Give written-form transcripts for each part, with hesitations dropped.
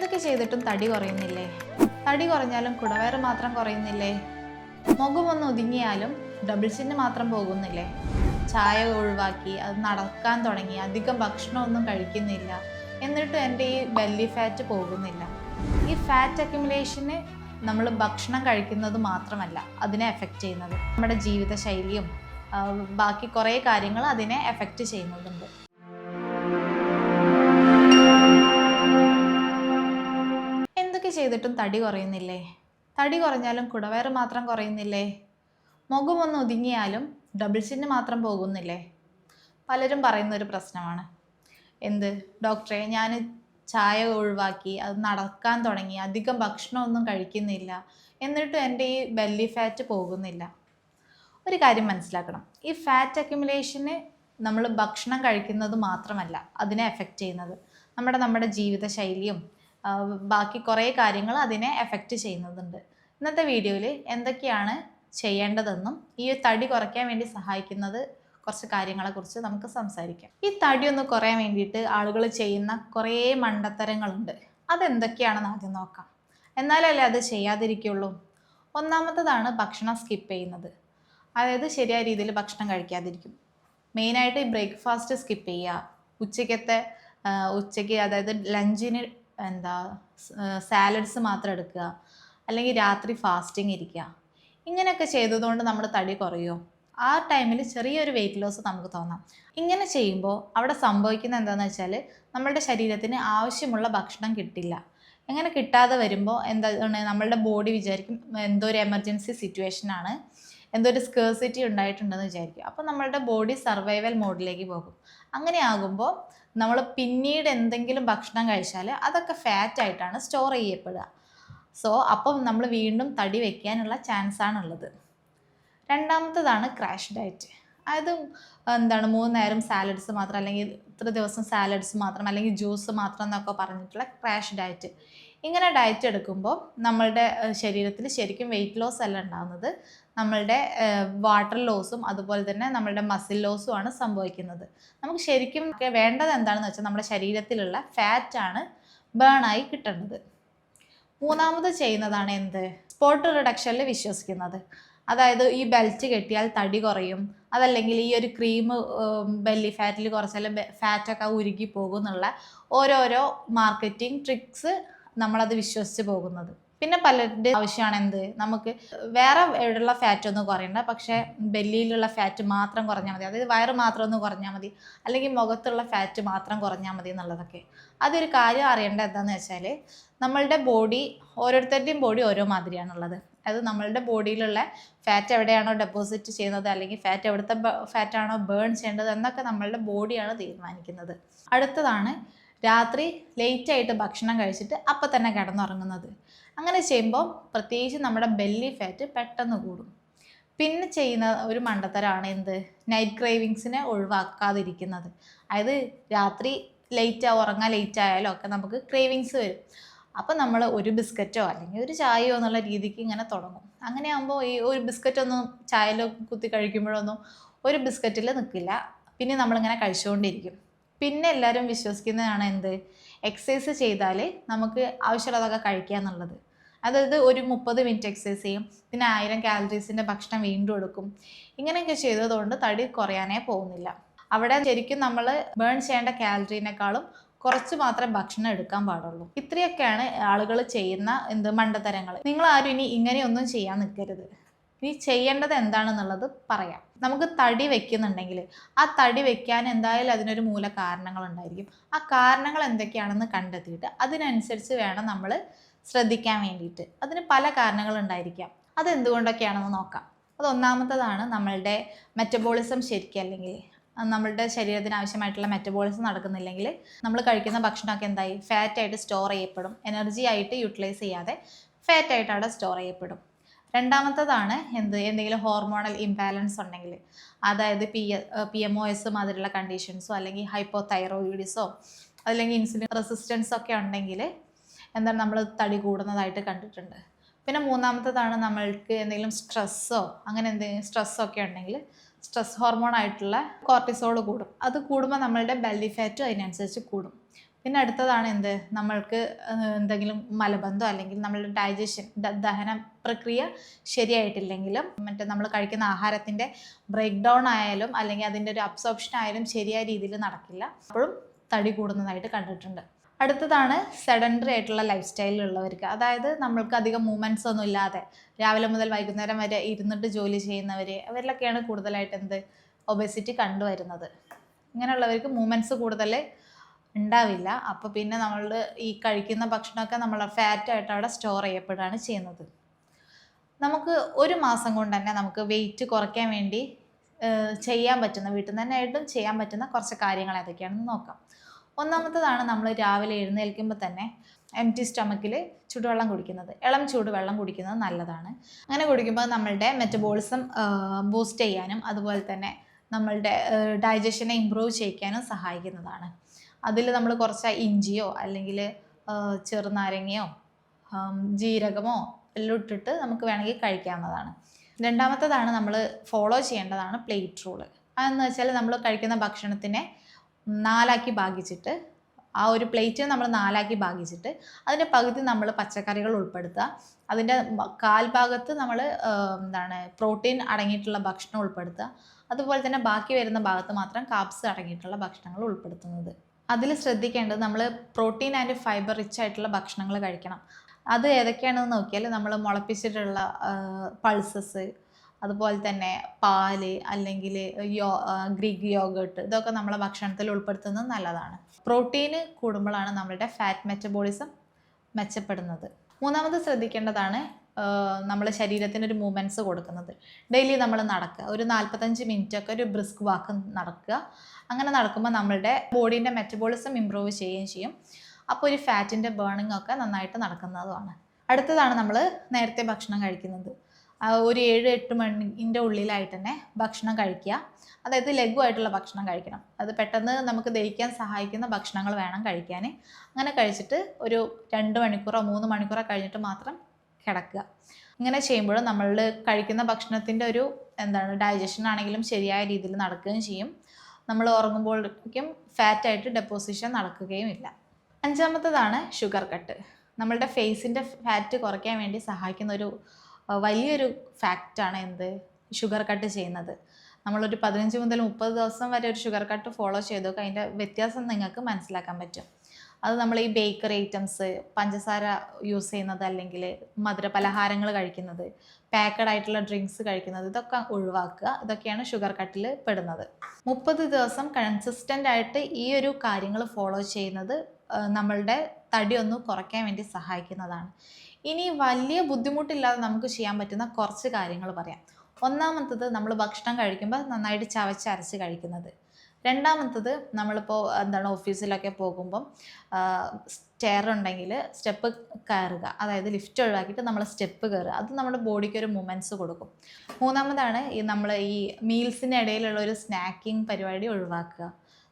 എന്തൊക്കെ ചെയ്തിട്ടും തടി കുറയുന്നില്ലേ? തടി കുറഞ്ഞാലും കുടവയറ് മാത്രം കുറയുന്നില്ലേ? മുഖമൊന്ന് ഒതുങ്ങിയാലും ഡബിൾ ചിന്ന് മാത്രം പോകുന്നില്ലേ? ചായ ഒഴിവാക്കി അത് നടക്കാൻ തുടങ്ങി, അധികം ഭക്ഷണമൊന്നും കഴിക്കുന്നില്ല, എന്നിട്ടും എൻ്റെ ഈ ബെല്ലി ഫാറ്റ് പോകുന്നില്ല. ഈ ഫാറ്റ് അക്യുമുലേഷന് നമ്മൾ ഭക്ഷണം കഴിക്കുന്നത് മാത്രമല്ല അതിനെ എഫക്റ്റ് ചെയ്യുന്നത്, നമ്മുടെ ജീവിതശൈലിയും ബാക്കി കുറേ കാര്യങ്ങൾ അതിനെ എഫക്റ്റ് ചെയ്യുന്നുണ്ട്. എന്തൊക്കെ ചെയ്തിട്ടും തടി കുറയുന്നില്ലേ? തടി കുറഞ്ഞാലും കുടവയറ് മാത്രം കുറയുന്നില്ലേ? മുഖമൊന്ന് ഒതുങ്ങിയാലും ഡബിൾ ചിന്ന് മാത്രം പോകുന്നില്ലേ? പലരും പറയുന്നൊരു പ്രശ്നമാണ്. എന്ത് ഡോക്ടറെ, ഞാൻ ചായ ഒഴിവാക്കി അത് നടക്കാൻ തുടങ്ങി, അധികം ഭക്ഷണമൊന്നും കഴിക്കുന്നില്ല, എന്നിട്ടും എൻ്റെ ഈ ബെല്ലി ഫാറ്റ് പോകുന്നില്ല. ഒരു കാര്യം മനസ്സിലാക്കണം, ഈ ഫാറ്റ് അക്യുമുലേഷന് നമ്മൾ ഭക്ഷണം കഴിക്കുന്നത് മാത്രമല്ല അതിനെ എഫക്റ്റ് ചെയ്യുന്നത്, നമ്മുടെ ജീവിതശൈലിയും ബാക്കി കുറേ കാര്യങ്ങൾ അതിനെ എഫക്റ്റ് ചെയ്യുന്നുണ്ട്. ഇന്നത്തെ വീഡിയോയിൽ എന്തൊക്കെയാണ് ചെയ്യേണ്ടതെന്നും ഈ തടി കുറയ്ക്കാൻ വേണ്ടി സഹായിക്കുന്നത് കുറച്ച് കാര്യങ്ങളെക്കുറിച്ച് നമുക്ക് സംസാരിക്കാം. ഈ തടി ഒന്ന് കുറയാൻ വേണ്ടിയിട്ട് ആളുകൾ ചെയ്യുന്ന കുറേ മണ്ടത്തരങ്ങളുണ്ട്. അതെന്തൊക്കെയാണെന്ന് ആദ്യം നോക്കാം, എന്നാലല്ലേ അത് ചെയ്യാതിരിക്കുള്ളൂ. ഒന്നാമത്തതാണ് ഭക്ഷണം സ്കിപ്പ് ചെയ്യുന്നത്. അതായത് ശരിയായ രീതിയിൽ ഭക്ഷണം കഴിക്കാതിരിക്കും. മെയിനായിട്ട് ഈ ബ്രേക്ക്ഫാസ്റ്റ് സ്കിപ്പ് ചെയ്യുക, ഉച്ചയ്ക്ക് അതായത് ലഞ്ചിന് സാലഡ്സ് മാത്രം എടുക്കുക, അല്ലെങ്കിൽ രാത്രി ഫാസ്റ്റിംഗ് ഇരിക്കുക. ഇങ്ങനെയൊക്കെ ചെയ്തതുകൊണ്ട് നമ്മൾ തടി കുറയുമോ? ആ ടൈമിൽ ചെറിയൊരു വെയിറ്റ് ലോസ് നമുക്ക് തോന്നാം. ഇങ്ങനെ ചെയ്യുമ്പോൾ അവിടെ സംഭവിക്കുന്നത് എന്താണെന്ന് വെച്ചാൽ നമ്മളുടെ ശരീരത്തിന് ആവശ്യമുള്ള ഭക്ഷണം കിട്ടില്ല. അങ്ങനെ കിട്ടാതെ വരുമ്പോൾ എന്താണ്, നമ്മളുടെ ബോഡി വിചാരിക്കും എന്തോ ഒരു എമർജൻസി സിറ്റുവേഷനാണ്, എന്തോ ഒരു സ്കേഴ്സിറ്റി ഉണ്ടായിട്ടുണ്ടെന്ന് വിചാരിക്കും. അപ്പോൾ നമ്മളുടെ ബോഡി സർവൈവൽ മോഡിലേക്ക് പോകും. അങ്ങനെ ആകുമ്പോൾ നമ്മൾ പിന്നീട് എന്തെങ്കിലും ഭക്ഷണം കഴിച്ചാൽ അതൊക്കെ ഫാറ്റായിട്ടാണ് സ്റ്റോർ ചെയ്യപ്പെടുക. അപ്പം നമ്മൾ വീണ്ടും തടി വയ്ക്കാനുള്ള ചാൻസാണുള്ളത്. രണ്ടാമത്തതാണ് ക്രാഷ് ഡയറ്റ്. അതായത് 3 നേരം സാലഡ്സ് മാത്രം, അല്ലെങ്കിൽ ഇത്ര ദിവസം സാലഡ്സ് മാത്രം, അല്ലെങ്കിൽ ജ്യൂസ് മാത്രം എന്നൊക്കെ പറഞ്ഞിട്ടുള്ള ക്രാഷ് ഡയറ്റ്. ഇങ്ങനെ ഡയറ്റ് എടുക്കുമ്പോൾ നമ്മളുടെ ശരീരത്തിൽ ശരിക്കും വെയിറ്റ് ലോസ് അല്ല ഉണ്ടാകുന്നത്, നമ്മളുടെ വാട്ടർ ലോസും അതുപോലെ തന്നെ നമ്മളുടെ മസിൽ ലോസും ആണ് സംഭവിക്കുന്നത്. നമുക്ക് ശരിക്കും വേണ്ടത് എന്താണെന്ന് വെച്ചാൽ നമ്മുടെ ശരീരത്തിലുള്ള ഫാറ്റാണ് ബേണായി കിട്ടേണ്ടത്. മൂന്നാമത് ചെയ്യുന്നതാണ് സ്പോട്ട് റിഡക്ഷനിൽ വിശ്വസിക്കുന്നത്. അതായത് ഈ ബെൽറ്റ് കെട്ടിയാൽ തടി കുറയും, അതല്ലെങ്കിൽ ഈ ഒരു ക്രീം ബെല്ലി ഫാറ്റിൽ കുറച്ചാൽ ഫാറ്റൊക്കെ ഉരുകി പോകും എന്നുള്ള ഓരോരോ മാർക്കറ്റിംഗ് ട്രിക്സ് നമ്മളത് വിശ്വസിച്ച് പോകുന്നത്. പിന്നെ പലരുടെ ആവശ്യമാണ് നമുക്ക് വേറെ എവിടെയുള്ള ഫാറ്റ് ഒന്നും കുറയണ്ട, പക്ഷേ ബെല്ലിയിലുള്ള ഫാറ്റ് മാത്രം കുറഞ്ഞാൽ മതി, അതായത് വയറ് മാത്രം ഒന്ന് കുറഞ്ഞാൽ മതി, അല്ലെങ്കിൽ മുഖത്തുള്ള ഫാറ്റ് മാത്രം കുറഞ്ഞാൽ മതി എന്നുള്ളതൊക്കെ. അതൊരു കാര്യം അറിയേണ്ടത് എന്താണെന്ന് വെച്ചാൽ നമ്മളുടെ ബോഡി, ഓരോരുത്തരുടെയും ബോഡി ഓരോ മാതിരിയാണുള്ളത്. അത് നമ്മളുടെ ബോഡിയിലുള്ള ഫാറ്റ് എവിടെയാണോ ഡെപ്പോസിറ്റ് ചെയ്യുന്നത്, അല്ലെങ്കിൽ ഫാറ്റ് എവിടുത്തെ ഫാറ്റാണോ ബേൺ ചെയ്യേണ്ടത് എന്നൊക്കെ നമ്മളുടെ ബോഡിയാണ് തീരുമാനിക്കുന്നത്. അടുത്തതാണ് രാത്രി ലേറ്റായിട്ട് ഭക്ഷണം കഴിച്ചിട്ട് അപ്പം തന്നെ കിടന്നുറങ്ങുന്നത്. അങ്ങനെ ചെയ്യുമ്പോൾ പ്രത്യേകിച്ച് നമ്മുടെ ബെല്ലി ഫാറ്റ് പെട്ടെന്ന് കൂടും. പിന്നെ ചെയ്യുന്ന ഒരു മണ്ടത്തരമാണ് നൈറ്റ് ക്രേവിങ്സിനെ ഒഴിവാക്കാതിരിക്കുന്നത്. അതായത് രാത്രി ഉറങ്ങാൻ ലേറ്റ് ആയാലോ ഒക്കെ നമുക്ക് ക്രേവിങ്സ് വരും. അപ്പം നമ്മൾ ഒരു ബിസ്ക്കറ്റോ അല്ലെങ്കിൽ ഒരു ചായയോ എന്നുള്ള രീതിക്ക് ഇങ്ങനെ തുടങ്ങും. അങ്ങനെ ആകുമ്പോൾ ഈ ഒരു ബിസ്ക്കറ്റൊന്നും ചായയിലോ കുത്തി കഴിക്കുമ്പോഴൊന്നും ഒരു ബിസ്ക്കറ്റിൽ നിൽക്കില്ല, പിന്നെ നമ്മളിങ്ങനെ കഴിച്ചുകൊണ്ടിരിക്കും. പിന്നെ എല്ലാവരും വിശ്വസിക്കുന്നതാണ് എക്സസൈസ് ചെയ്താൽ നമുക്ക് ആവശ്യമുള്ളതൊക്കെ കഴിക്കുക എന്നുള്ളത്. അതായത് ഒരു 30 മിനിറ്റ് എക്സസൈസ് ചെയ്യും, പിന്നെ 1000 കാലറീസിൻ്റെ ഭക്ഷണം വീണ്ടും എടുക്കും. ഇങ്ങനെയൊക്കെ ചെയ്തതുകൊണ്ട് തടി കുറയാനേ പോകുന്നില്ല. അവിടെ ശരിക്കും നമ്മൾ ബേൺ ചെയ്യേണ്ട കാലറീനേക്കാളും കുറച്ച് മാത്രമേ ഭക്ഷണം എടുക്കാൻ പാടുള്ളൂ. ഇത്രയൊക്കെയാണ് ആളുകൾ ചെയ്യുന്ന മണ്ടത്തരങ്ങൾ. നിങ്ങൾ ആരും ഇനി ഇങ്ങനെയൊന്നും ചെയ്യാൻ നിൽക്കരുത്. ഇനി ചെയ്യേണ്ടത് എന്താണെന്നുള്ളത് പറയാം. നമുക്ക് തടി വെക്കുന്നുണ്ടെങ്കിൽ ആ തടി വെക്കാൻ എന്തായാലും അതിനൊരു മൂല കാരണങ്ങൾ ഉണ്ടായിരിക്കും. ആ കാരണങ്ങൾ എന്തൊക്കെയാണെന്ന് കണ്ടെത്തിയിട്ട് അതിനനുസരിച്ച് വേണം നമ്മൾ ശ്രദ്ധിക്കാൻ വേണ്ടിയിട്ട്. അതിന് പല കാരണങ്ങളുണ്ടായിരിക്കാം. അതെന്തുകൊണ്ടൊക്കെയാണെന്ന് നോക്കാം. അത് ഒന്നാമത്തതാണ് നമ്മളുടെ മെറ്റബോളിസം ശരിക്കും, അല്ലെങ്കിൽ നമ്മളുടെ ശരീരത്തിന് ആവശ്യമായിട്ടുള്ള മെറ്റബോളിസം നടക്കുന്നില്ലെങ്കിൽ നമ്മൾ കഴിക്കുന്ന ഭക്ഷണമൊക്കെ ഫാറ്റായിട്ട് സ്റ്റോർ ചെയ്യപ്പെടും. എനർജി ആയിട്ട് യൂട്ടിലൈസ് ചെയ്യാതെ ഫാറ്റായിട്ട് അവിടെ സ്റ്റോർ ചെയ്യപ്പെടും. രണ്ടാമത്തതാണ് എന്തെങ്കിലും ഹോർമോണൽ ഇംബാലൻസ് ഉണ്ടെങ്കിൽ, അതായത് PMOS മാതിരിയുള്ള കണ്ടീഷൻസോ അല്ലെങ്കിൽ ഹൈപ്പോതൈറോയിഡിസോ അല്ലെങ്കിൽ ഇൻസുലിൻ റെസിസ്റ്റൻസോ ഒക്കെ ഉണ്ടെങ്കിൽ നമ്മൾ തടി കൂടുന്നതായിട്ട് കണ്ടിട്ടുണ്ട്. പിന്നെ മൂന്നാമത്തതാണ് നമ്മൾക്ക് എന്തെങ്കിലും സ്ട്രെസ്സോ അങ്ങനെ എന്തെങ്കിലും സ്ട്രെസ്സൊക്കെ ഉണ്ടെങ്കിൽ സ്ട്രെസ് ഹോർമോൺ ആയിട്ടുള്ള കോർട്ടിസോൾ കൂടും. അത് കൂടുമ്പോൾ നമ്മളുടെ ബെല്ലി ഫാറ്റും അതിനനുസരിച്ച് കൂടും. പിന്നെ അടുത്തതാണ് എന്ത്, നമ്മൾക്ക് എന്തെങ്കിലും മലബന്ധം അല്ലെങ്കിൽ നമ്മളുടെ ഡൈജഷൻ ദഹന പ്രക്രിയ ശരിയായിട്ടില്ലെങ്കിലും നമ്മൾ കഴിക്കുന്ന ആഹാരത്തിൻ്റെ ബ്രേക്ക് ഡൗൺ ആയാലും അല്ലെങ്കിൽ അതിൻ്റെ ഒരു അബ്സോർപ്ഷൻ ആയാലും ശരിയായ രീതിയിൽ നടക്കില്ല, അപ്പോഴും തടി കൂടുന്നതായിട്ട് കണ്ടിട്ടുണ്ട്. അടുത്തതാണ് സെഡൻഡറി ആയിട്ടുള്ള ലൈഫ് സ്റ്റൈലിലുള്ളവർക്ക്, അതായത് നമ്മൾക്ക് അധികം മൂവ്മെൻറ്റ്സ് ഒന്നും ഇല്ലാതെ രാവിലെ മുതൽ വൈകുന്നേരം വരെ ഇരുന്നിട്ട് ജോലി ചെയ്യുന്നവർ, അവരിലൊക്കെയാണ് കൂടുതലായിട്ട് എന്ത് ഒബേസിറ്റി കണ്ടുവരുന്നത്. ഇങ്ങനെയുള്ളവർക്ക് മൂവ്മെൻറ്റ്സ് കൂടുതൽ ഉണ്ടാവില്ല. അപ്പോൾ പിന്നെ നമ്മൾ ഈ കഴിക്കുന്ന ഭക്ഷണമൊക്കെ നമ്മൾ ഫാറ്റായിട്ട് അവിടെ സ്റ്റോർ ചെയ്യപ്പെടുകയാണ് ചെയ്യുന്നത്. നമുക്ക് ഒരു മാസം കൊണ്ട് തന്നെ നമുക്ക് വെയിറ്റ് കുറയ്ക്കാൻ വേണ്ടി ചെയ്യാൻ പറ്റുന്ന, വീട്ടിൽ നിന്ന് തന്നെ ആയിട്ടും ചെയ്യാൻ പറ്റുന്ന കുറച്ച് കാര്യങ്ങൾ ഏതൊക്കെയാണെന്ന് നോക്കാം. ഒന്നാമത്തതാണ് നമ്മൾ രാവിലെ എഴുന്നേൽക്കുമ്പോൾ തന്നെ എംപ്റ്റി സ്റ്റൊമക്കിൽ ചൂടുവെള്ളം കുടിക്കുന്നത്. ഇളം ചൂടുവെള്ളം കുടിക്കുന്നത് നല്ലതാണ്. അങ്ങനെ കുടിക്കുമ്പോൾ നമ്മളുടെ മെറ്റബോളിസം ബൂസ്റ്റ് ചെയ്യാനും അതുപോലെ തന്നെ നമ്മളുടെ ഡൈജഷനെ ഇമ്പ്രൂവ് ചെയ്യിക്കാനും സഹായിക്കുന്നതാണ്. അതിൽ നമ്മൾ കുറച്ച് ഇഞ്ചിയോ അല്ലെങ്കിൽ ചെറുനാരങ്ങയോ ജീരകമോ എല്ലാം ഇട്ടിട്ട് നമുക്ക് വേണമെങ്കിൽ കഴിക്കാവുന്നതാണ്. രണ്ടാമത്തതാണ് നമ്മൾ ഫോളോ ചെയ്യേണ്ടതാണ് പ്ലേറ്റ് റൂള്. അതെന്ന് വെച്ചാൽ നമ്മൾ കഴിക്കുന്ന ഭക്ഷണത്തിനെ 4ആക്കി ഭാഗിച്ചിട്ട്, ആ ഒരു പ്ലേറ്റ് നമ്മൾ 4ആക്കി ഭാഗിച്ചിട്ട് അതിൻ്റെ പകുതി നമ്മൾ പച്ചക്കറികൾ ഉൾപ്പെടുത്തുക. അതിൻ്റെ കാൽഭാഗത്ത് നമ്മൾ പ്രോട്ടീൻ അടങ്ങിയിട്ടുള്ള ഭക്ഷണം ഉൾപ്പെടുത്തുക. അതുപോലെ തന്നെ ബാക്കി വരുന്ന ഭാഗത്ത് മാത്രം കാർബ്സ് അടങ്ങിയിട്ടുള്ള ഭക്ഷണങ്ങൾ ഉൾപ്പെടുത്തുന്നത്. അതിൽ ശ്രദ്ധിക്കേണ്ടത് നമ്മൾ പ്രോട്ടീൻ ആൻഡ് ഫൈബർ റിച്ച് ആയിട്ടുള്ള ഭക്ഷണങ്ങൾ കഴിക്കണം. അത് ഏതൊക്കെയാണെന്ന് നോക്കിയാൽ നമ്മൾ മുളപ്പിച്ചിട്ടുള്ള പൾസസ്, അതുപോലെ തന്നെ പാല് അല്ലെങ്കിൽ ഗ്രീക്ക് യോഗേർട്ട്, ഇതൊക്കെ നമ്മളെ ഭക്ഷണത്തിൽ ഉൾപ്പെടുത്തുന്നത് നല്ലതാണ്. പ്രോട്ടീന് കൂടുമ്പോഴാണ് നമ്മളുടെ ഫാറ്റ് മെറ്റബോളിസം മെച്ചപ്പെടുന്നത്. മൂന്നാമത് ശ്രദ്ധിക്കേണ്ടതാണ് നമ്മൾ ശരീരത്തിന് ഒരു മൂവ്മെൻറ്റ്സ് കൊടുക്കുന്നത്. ഡെയിലി നമ്മൾ നടക്കുക, ഒരു 45 മിനിറ്റൊക്കെ ഒരു ബ്രിസ്ക് വാക്ക് നടക്കുക. അങ്ങനെ നടക്കുമ്പോൾ നമ്മളുടെ ബോഡീൻ്റെ മെറ്റബോളിസം ഇമ്പ്രൂവ് ചെയ്യുകയും ചെയ്യും. അപ്പോൾ ഒരു ഫാറ്റിൻ്റെ ബേണിംഗ് ഒക്കെ നന്നായിട്ട് നടക്കുന്നതുമാണ്. അടുത്തതാണ് നമ്മൾ നേരത്തെ ഭക്ഷണം കഴിക്കുന്നത്. ഒരു 7-8 മണിൻ്റെ ഉള്ളിലായിട്ട് തന്നെ ഭക്ഷണം കഴിക്കുക. അതായത് ലഘുവായിട്ടുള്ള ഭക്ഷണം കഴിക്കണം. അത് പെട്ടെന്ന് നമുക്ക് ദഹിക്കാൻ സഹായിക്കുന്ന ഭക്ഷണങ്ങൾ വേണം കഴിക്കാൻ. അങ്ങനെ കഴിച്ചിട്ട് ഒരു 2 മണിക്കൂറോ 3 മണിക്കൂറോ കഴിഞ്ഞിട്ട് മാത്രം കിടക്കുക. ഇങ്ങനെ ചെയ്യുമ്പോൾ നമ്മൾ കഴിക്കുന്ന ഭക്ഷണത്തിൻ്റെ ഒരു ഡൈജഷൻ ആണെങ്കിലും ശരിയായ രീതിയിൽ നടക്കുകയും ചെയ്യും. നമ്മൾ ഉറങ്ങുമ്പോഴേക്കും ഫാറ്റായിട്ട് ഡെപ്പോസിഷൻ നടക്കുകയും ഇല്ല. അഞ്ചാമത്തതാണ് ഷുഗർ കട്ട്. നമ്മളുടെ ഫേസിൻ്റെ ഫാറ്റ് കുറയ്ക്കാൻ വേണ്ടി സഹായിക്കുന്ന ഒരു വലിയൊരു ഫാക്റ്റാണ് ഷുഗർ കട്ട് ചെയ്യുന്നത്. നമ്മളൊരു 15 മുതൽ 30 ദിവസം വരെ ഒരു ഷുഗർ കട്ട് ഫോളോ ചെയ്തൊക്കെ അതിൻ്റെ വ്യത്യാസം നിങ്ങൾക്ക് മനസ്സിലാക്കാൻ പറ്റും. അത് നമ്മൾ ഈ ബേക്കറി ഐറ്റംസ്, പഞ്ചസാര യൂസ് ചെയ്യുന്നത്, അല്ലെങ്കിൽ മധുര പലഹാരങ്ങൾ കഴിക്കുന്നത്, പാക്കഡ് ആയിട്ടുള്ള ഡ്രിങ്ക്സ് കഴിക്കുന്നത്, ഇതൊക്കെ ഒഴിവാക്കുക. ഇതൊക്കെയാണ് ഷുഗർ കട്ടിൽ പെടുന്നത്. 30 ദിവസം കൺസിസ്റ്റൻ്റ് ആയിട്ട് ഈ ഒരു കാര്യങ്ങൾ ഫോളോ ചെയ്യുന്നത് നമ്മളുടെ തടി ഒന്ന് കുറയ്ക്കാൻ വേണ്ടി സഹായിക്കുന്നതാണ്. ഇനി വലിയ ബുദ്ധിമുട്ടില്ലാതെ നമുക്ക് ചെയ്യാൻ പറ്റുന്ന കുറച്ച് കാര്യങ്ങൾ പറയാം. ഒന്നാമത്തത്, നമ്മൾ ഭക്ഷണം കഴിക്കുമ്പോൾ നന്നായിട്ട് ചവച്ചരച്ച് കഴിക്കുന്നത്. രണ്ടാമത്തത്, നമ്മളിപ്പോൾ ഓഫീസിലൊക്കെ പോകുമ്പം സ്റ്റെയർ ഉണ്ടെങ്കിൽ സ്റ്റെപ്പ് കയറുക, അതായത് ലിഫ്റ്റ് ഒഴിവാക്കിയിട്ട് നമ്മൾ സ്റ്റെപ്പ് കയറുക. അത് നമ്മുടെ ബോഡിക്ക് ഒരു മൂവ്മെൻറ്റ്സ് കൊടുക്കും. മൂന്നാമതാണ് നമ്മൾ ഈ മീൽസിൻ്റെ ഇടയിലുള്ള ഒരു സ്നാക്കിംഗ് പരിപാടി ഒഴിവാക്കുക.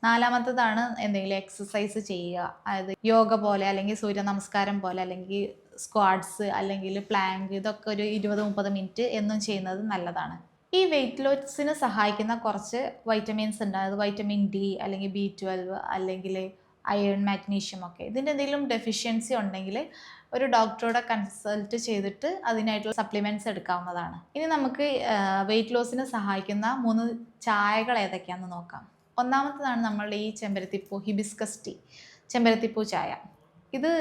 നാലാമത്തതാണ് എന്തെങ്കിലും എക്സസൈസ് ചെയ്യുക, അതായത് യോഗ പോലെ അല്ലെങ്കിൽ സൂര്യ നമസ്കാരം പോലെ അല്ലെങ്കിൽ സ്ക്വാഡ്സ് അല്ലെങ്കിൽ പ്ലാങ്ക്, ഇതൊക്കെ ഒരു 20-30 മിനിറ്റ് എന്നും ചെയ്യുന്നത് നല്ലതാണ്. ഈ വെയിറ്റ് ലോസിന് സഹായിക്കുന്ന കുറച്ച് വൈറ്റമിൻസ് ഉണ്ട്. അത് വൈറ്റമിൻ ഡി അല്ലെങ്കിൽ B12 അല്ലെങ്കിൽ അയൺ, മാഗ്നീഷ്യം ഒക്കെ. ഇതിൻ്റെ എന്തെങ്കിലും ഡെഫിഷ്യൻസി ഉണ്ടെങ്കിൽ ഒരു ഡോക്ടറോടെ കൺസൾട്ട് ചെയ്തിട്ട് അതിനായിട്ടുള്ള സപ്ലിമെൻറ്റ്സ് എടുക്കാവുന്നതാണ്. ഇനി നമുക്ക് വെയിറ്റ് ലോസിന് സഹായിക്കുന്ന 3 ചായകൾ ഏതൊക്കെയാണെന്ന് നോക്കാം. ഒന്നാമത്തതാണ് നമ്മളുടെ ഈ ചെമ്പരത്തിപ്പൂ, ഹിബിസ്കസ് ടീ, ചെമ്പരത്തിപ്പൂ ചായ. ഇത്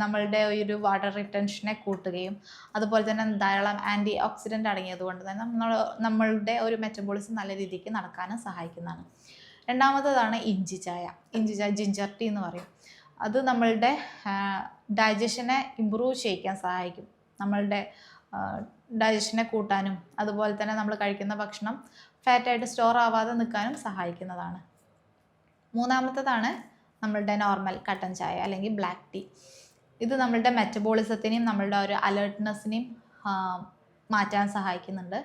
നമ്മളുടെ ഒരു വാട്ടർ റിട്ടൻഷനെ കൂട്ടുകയും അതുപോലെ തന്നെ ധാരാളം ആൻറ്റി ഓക്സിഡൻ്റ് അടങ്ങിയത് കൊണ്ട് തന്നെ നമ്മളുടെ ഒരു മെറ്റബോളിസം നല്ല രീതിക്ക് നടക്കാനും സഹായിക്കുന്നതാണ്. രണ്ടാമത്തതാണ് ഇഞ്ചി ചായ, ജിഞ്ചർ ടീ എന്ന് പറയും. അത് നമ്മളുടെ ഡൈജഷനെ ഇമ്പ്രൂവ് ചെയ്യിക്കാൻ സഹായിക്കും. നമ്മളുടെ ഡൈജഷനെ കൂട്ടാനും അതുപോലെ തന്നെ നമ്മൾ കഴിക്കുന്ന ഭക്ഷണം ഫാറ്റായിട്ട് സ്റ്റോർ ആവാതെ നിൽക്കാനും സഹായിക്കുന്നതാണ്. മൂന്നാമത്തതാണ് നമ്മളുടെ നോർമൽ കട്ടൻ ചായ അല്ലെങ്കിൽ ബ്ലാക്ക് ടീ. ഇത് നമ്മളുടെ മെറ്റബോളിസത്തിനെയും നമ്മളുടെ ഒരു അലേർട്ട്നെസ്സിനെയും മാറ്റാൻ സഹായിക്കുന്നുണ്ട്.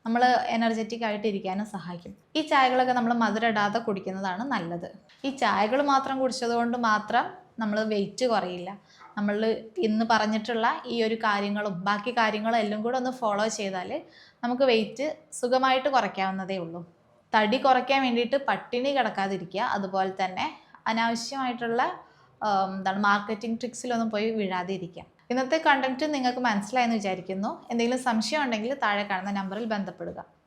നമ്മൾ എനർജറ്റിക് ആയിട്ട് ഇരിക്കാനും സഹായിക്കും. ഈ ചായകളൊക്കെ നമ്മൾ മധുരം ഇടാതെ കുടിക്കുന്നതാണ് നല്ലത്. ഈ ചായകൾ മാത്രം കുടിച്ചത് കൊണ്ട് മാത്രം നമ്മൾ വെയിറ്റ് കുറയില്ല. നമ്മൾ ഇന്ന് പറഞ്ഞിട്ടുള്ള ഈ ഒരു കാര്യങ്ങളും ബാക്കി കാര്യങ്ങളും എല്ലാം കൂടെ ഒന്ന് ഫോളോ ചെയ്താൽ നമുക്ക് വെയിറ്റ് സുഖമായിട്ട് കുറയ്ക്കാവുന്നതേ ഉള്ളൂ. തടി കുറയ്ക്കാൻ വേണ്ടിയിട്ട് പട്ടിണി കിടക്കാതിരിക്കുക, അതുപോലെ തന്നെ അനാവശ്യമായിട്ടുള്ള എന്താണ് മാർക്കറ്റിംഗ് ട്രിക്സിലൊന്നും പോയി വീഴാതെ ഇരിക്കുക. ഇന്നത്തെ കണ്ടന്റ് നിങ്ങൾക്ക് മനസ്സിലായെന്ന് വിചാരിക്കുന്നു. എന്തെങ്കിലും സംശയം ഉണ്ടെങ്കിൽ താഴെ കാണുന്ന നമ്പറിൽ ബന്ധപ്പെടുക.